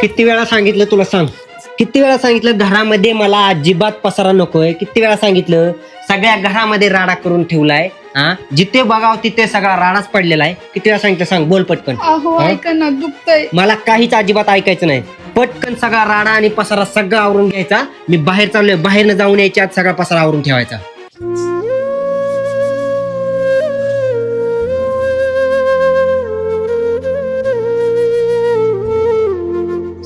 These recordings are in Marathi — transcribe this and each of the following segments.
किती वेळा सांगितलं तुला सांग, किती वेळा सांगितलं घरामध्ये मला अजिबात पसारा नकोय. किती वेळा सांगितलं, सगळ्या घरामध्ये राडा करून ठेवलाय. हा, जिथे बघाव तिथे सगळा राडाच पडलेला आहे. किती वेळा सांगितलं सांग, बोल पटकन. अहो हा? ऐका ना, दुखतंय. मला काहीच अजिबात ऐकायचं नाही. पटकन सगळा राडा आणि पसारा सगळं आवरून घ्यायचा. मी बाहेर चाललोय, बाहेरनं जाऊन यायच्या आत सगळा पसारा आवरून ठेवायचा.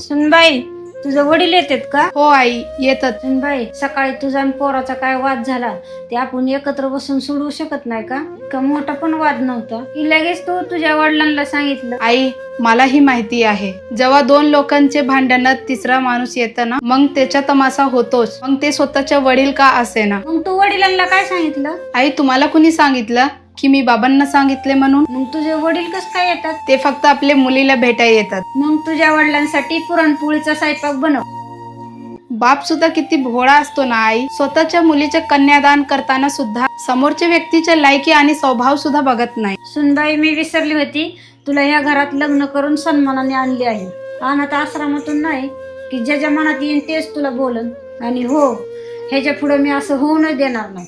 सुनबाई, तुझं वडील येतात का? हो आई, येतात. सुनबाई, सकाळी तुझा आणि पोराचा काय वाद झाला ते आपण एकत्र बसून सोडवू शकत नाही का? इतका मोठा पण वाद नव्हता की लगेच तू तुझ्या वडिलांना सांगितलं. आई, मलाही माहिती आहे, जेव्हा दोन लोकांचे भांडणात तिसरा माणूस येतं ना, मग त्याच्या तमाशा होतोच. मग ते स्वतःच्या वडील का असेना. मग तू वडिलांना काय सांगितलं? आई, तुम्हाला कुणी सांगितलं की मी बाबांना सांगितले म्हणून? मग तुझे वडील कस काय येतात? ते फक्त आपल्या मुलीला भेटायला येतात. मग तुझ्या वडिलांसाठी पुरणपोळीचा स्वयंपाक बनव. बाप सुद्धा किती भोळा असतो ना आई. स्वतःच्या मुलीचे कन्यादान करताना सुद्धा समोरच्या व्यक्तीच्या लायकी आणि स्वभाव सुद्धा बघत नाही. सुनबाई, मी विसरली होती, तुला या घरात लग्न करून सन्मानाने आणली आहे. अनाथ आश्रमातून नाही की ज्याच्या मनात येईल तेच तुला बोलन. आणि हो, ह्याच्या पुढे मी असं होऊ न देणार नाही.